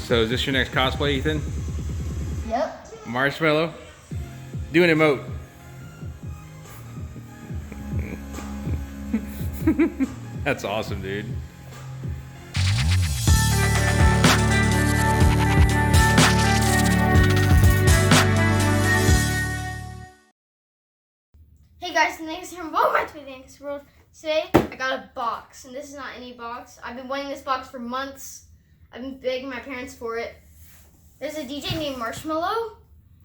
So is this your next cosplay, Ethan? Yep. Marshmello? Do an emote. That's awesome, dude. Hey guys, thanks for welcome back to the Next World. Today I got a box, and this is not any box. I've been wanting this box for months. I've been begging my parents for it. There's a DJ named Marshmello,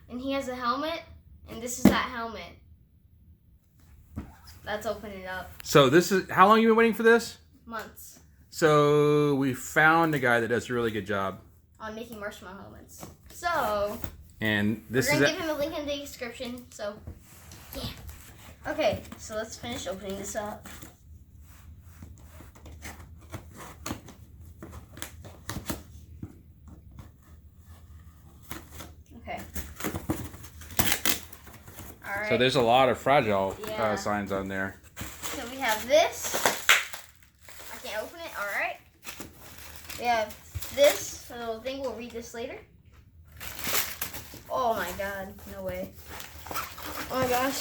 and he has a helmet, and this is that helmet. Let's open it up. So this is, how long you been waiting for this? Months. So we found a guy that does a really good job On making marshmallow helmets. So and this we're is gonna give him a link in the description. So yeah. Okay, so let's finish opening this up. Okay. All right. so there's a lot of fragile Yeah. signs on there. So we have this. I can't open it. All right. We have this little thing. We'll read this later. Oh my God! No way. Oh my gosh.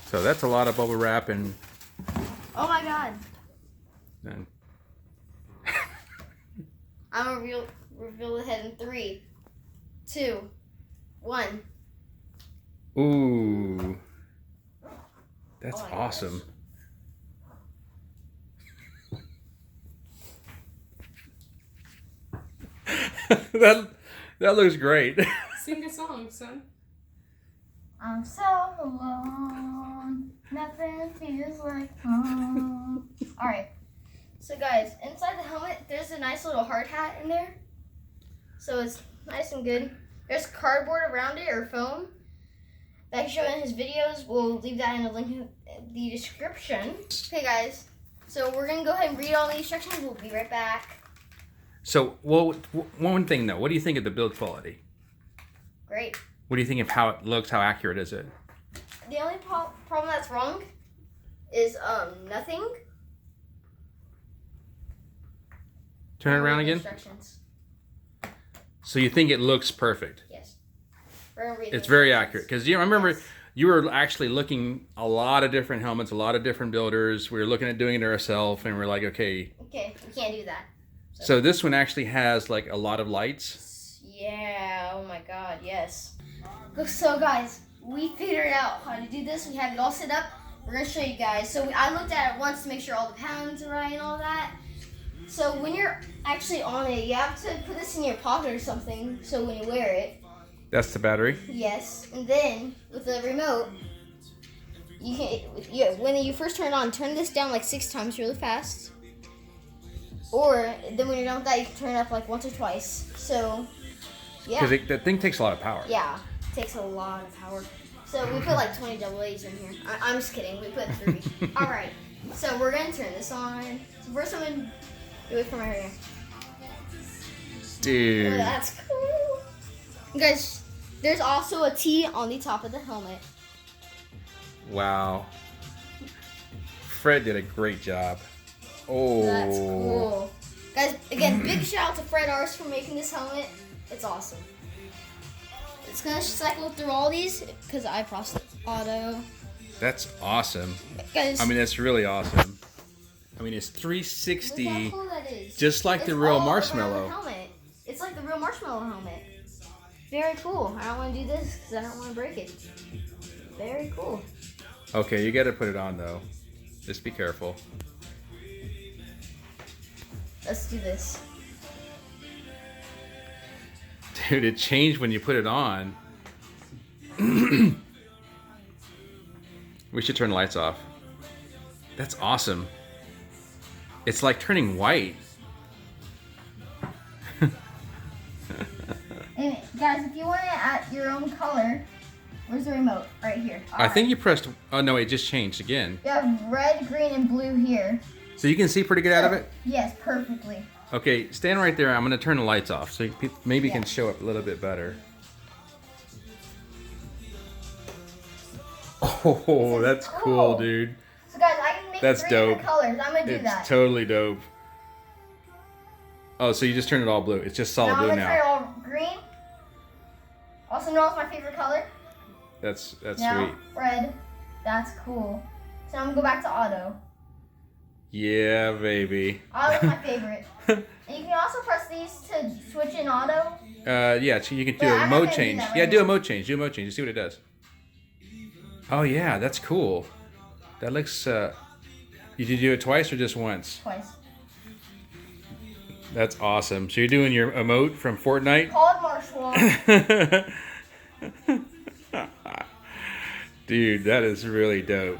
So that's a lot of bubble wrap and Oh my God. then I'm gonna reveal the head in 3, 2, 1. ooh. That's Oh my awesome. that looks great. Sing a song, son. I'm so alone. Nothing feels like home. Alright. So guys, inside the helmet, there's a nice little hard hat in there. So it's nice and good. There's cardboard around it or foam that he showed in his videos. We'll leave that in the link in the description. Okay guys, so we're gonna go ahead and read all the instructions. We'll be right back. So, well, one thing though, what do you think of the build quality? Great. What do you think of how it looks? How accurate is it? The only problem that's wrong is nothing. Turn it around again. Instructions. So you think it looks perfect? Yes. We're gonna read It's the very instructions. accurate because you remember Yes. you were actually looking a lot of different helmets, a lot of different builders. We were looking at doing it ourselves, and we're like, okay. Okay, we can't do that. So this one actually has like a lot of lights. Yeah. Oh my God. Yes. So guys, we figured out how to do this. We have it all set up. We're gonna show you guys. So I looked at it once to make sure all the patterns are right and all that. So when you're actually on it, you have to put this in your pocket or something. So when you wear it, That's the battery. yes. And then with the remote, you can. When you first turn it on, turn this down like 6 times really fast. Or then when you're done with that, you can turn it up like once or twice. So yeah. Because that thing takes a lot of power. Yeah, it takes a lot of power. So we put like 20 double A's in here. I'm just kidding. We put 3. All right. So we're gonna turn this on. So first, I'm gonna do it from right here. Oh, Dude. that's cool. Guys, there's also a T on the top of the helmet. Wow. Fred did a great job. Oh. That's cool. Guys, again, big shout out to Fred Arce for making this helmet. It's awesome. It's gonna cycle through all these because I processed auto. That's awesome. Guys, I mean, that's really awesome. I mean, it's look 360, how cool that is. just like the It's real all around the Marshmello. helmet. It's like the real Marshmello helmet. Very cool. I don't want to do this because I don't want to break it. Very cool. Okay, you got to put it on though. Just be careful. Let's do this. Dude, it changed when you put it on. We should turn the lights off. That's awesome. It's like turning white. Anyway, guys, if you want it at your own color, where's the remote? Right here. I think you pressed. Oh no, it just changed again. You have red, green, and blue here. So you can see pretty good out of it. Yes, perfectly. Okay, stand right there. I'm gonna turn the lights off so maybe you can Yeah. show up a little bit better. Oh, that's cool, dude. So guys, I can make That's 3 dope. different colors. I'm gonna do It's that. totally dope. Oh, so you just turned it all blue. It's just solid Now blue I'm gonna turn it now. all green. Also known as my favorite color. That's Now, sweet. red. That's cool. So I'm gonna go back to auto. Yeah, baby. Auto's my favorite. And you can also press these to switch in auto. Yeah, so you can do But a I'm not mode gonna do change. that Yeah, right do a now. mode change. Do a mode change. You see what it does. Oh yeah, that's cool. That looks. You did do it twice or just once? Twice. That's awesome. So you're doing your emote from Fortnite? Call it Marshmello. Dude, that is really dope.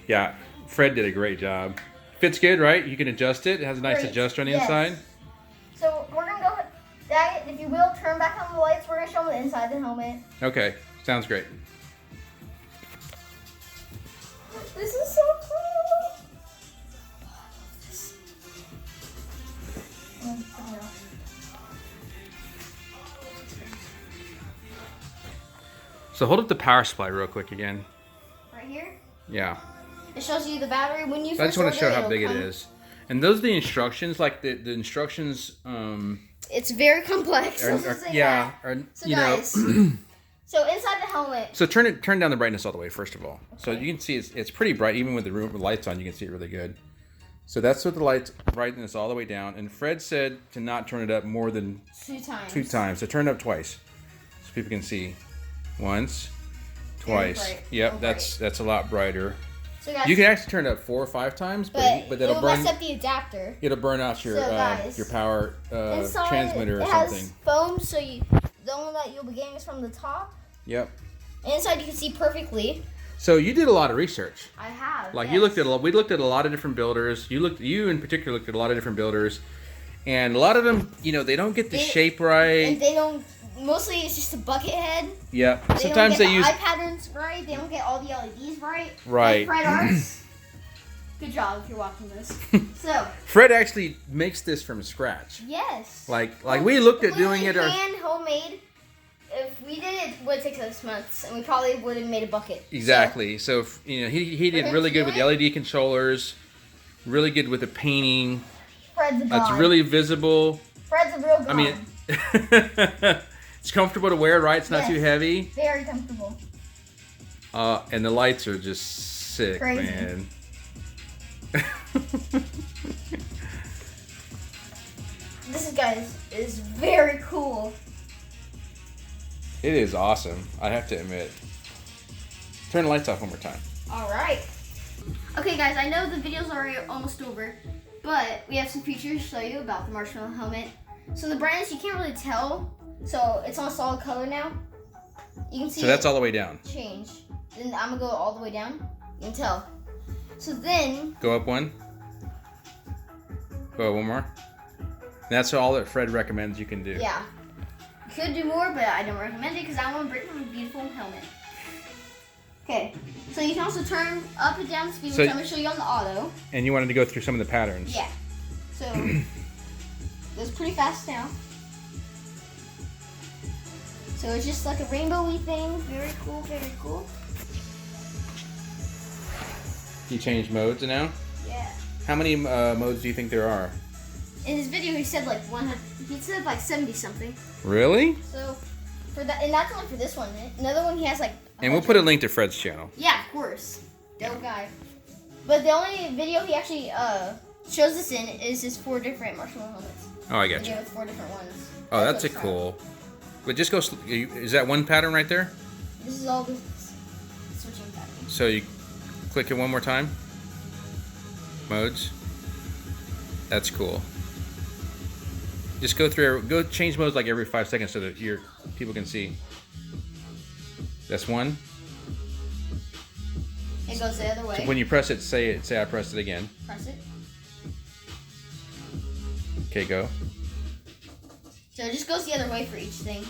Yeah, Fred did a great job. Fits good, right? You can adjust it. It has a nice Great. adjuster on the Yes. inside. So we're gonna go. Dad, if you will, turn back on the lights. We're gonna show them the inside of the helmet. Okay, sounds great. This is so cool. So hold up the power supply real quick again. Right here. Yeah. It shows you the battery when you. So I just want to show order, how big it it'll come- is. And those are the instructions, like the instructions, It's very complex. are, let's just say yeah, that. are, So you guys, know. so inside the helmet. So turn down the brightness all the way first of all. So Okay. you can see it's pretty bright, even with the room with lights on. You can see it really good. So that's with the lights brightness all the way down. And Fred said to not turn it up more than 2 times. 2 times. So turn it up twice, so people can see. Once, twice. bright. Yep, Real that's a lot brighter. So guys, You can actually turn it up 4 or 5 times, but but that'll it'll burn. mess up the adapter. It'll burn out your So, guys, your power Inside, transmitter or it has something. foam, so the only that you'll be getting is from the top. Yep. And inside you can see perfectly. So you did a lot of research. I have. Like yes. you looked at we looked at a lot of different builders. You in particular looked at a lot of different builders, and a lot of them, they don't get the shape And right. they don't. Mostly it's just a bucket head. Yep. They Sometimes don't they get use the eye patterns right. They don't get all the LEDs right. Right. Like Fred Arce. Good job if you're watching this. So Fred actually makes this from scratch. yes. Like we looked at doing it. Hand homemade. If we did it, it would take us months, and we probably would have made a bucket. Exactly. So he did him really to good do with it? the LED controllers. Really good with the painting. So Fred's a god. It's really visible. Fred's a real god. I mean, it's comfortable to wear, right? It's not Yes. too heavy. Very comfortable. And the lights are just sick, Crazy. man. This, guys, is very cool. It is awesome, I have to admit. Turn the lights off one more time. All right. Okay, guys, I know the video's already almost over, but we have some features to show you about the Marshmello Helmet. So the brightness, you can't really tell. So it's on a solid color now. You can see So that's it all the way down. change. Then I'm gonna go all the way down. You can tell. So then, Go up one. Go up one more. That's all that Fred recommends you can do. yeah. You could do more, but I don't recommend it because I want to bring him a beautiful helmet. Okay, so you can also turn up and down the speed, So- which I'm gonna show you on the auto. And you wanted to go through some of the patterns. Yeah. So it goes pretty fast now. So it's just like a rainbowy thing. Very cool, very cool. You changed modes now? Yeah. How many modes do you think there are? In his video, he said like 100. He said like 70 something. Really? So for that, and that's only for this one. Another one he has like. And we'll put a link to Fred's channel. Yeah, of course. Dope guy. But the only video he actually shows this in is his 4 different Marshmello helmets. Oh, I got you. Video with 4 different ones. Oh, that's what's a cool. But just go. Is that one pattern right there? This is all the switching patterns. So you click it one more time. Modes. That's cool. Just go change modes like every 5 seconds so that your people can see. That's one. It goes the other way. So when you press it, say I pressed it again. Press it. Okay, go. So it just goes the other way for each thing.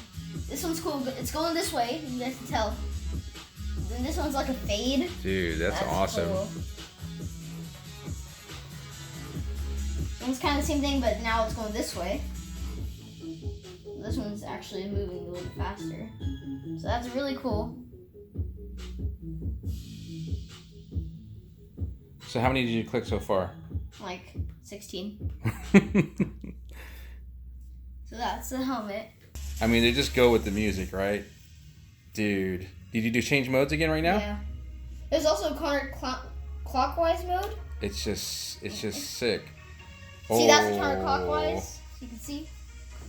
This one's cool, but it's going this way. You guys can tell. Then this one's like a fade. Dude, that's awesome. Cool. It's kind of the same thing, but now it's going this way. This one's actually moving a little bit faster. So that's really cool. So how many did you click so far? Like 16. So that's the helmet. I mean, they just go with the music, right? Dude. Did you do change modes again right now? Yeah. There's also counterclockwise mode. It's just sick. See, that's counterclockwise. You can see.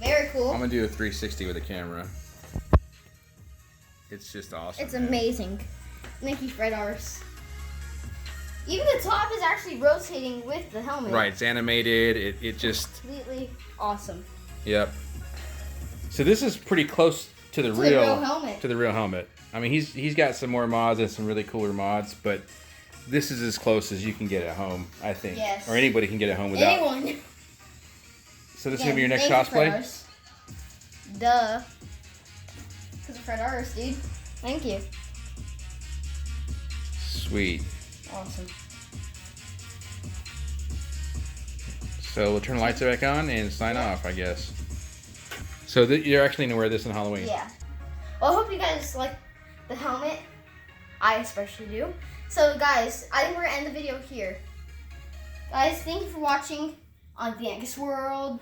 Very cool. I'm gonna do a 360 with the camera. It's just awesome. It's amazing. Thank you, Fred Arce. Even the top is actually rotating with the helmet. Right, it's animated. It just completely awesome. Yep. So this is pretty close to the real helmet. To the real helmet. I mean, he's got some more mods and some really cooler mods, but this is as close as you can get at home, I think. Yes. Or anybody can get at home without. Anyone. So this is gonna be your next cosplay? Duh. Because of Fred Arce, dude. Thank you. Sweet. Awesome. So we'll turn the lights back on and sign off, I guess. So you're actually gonna wear this on Halloween? Yeah. Well, I hope you guys like the helmet. I especially do. So guys, I think we're gonna end the video here. Guys, thank you for watching on the Angus World.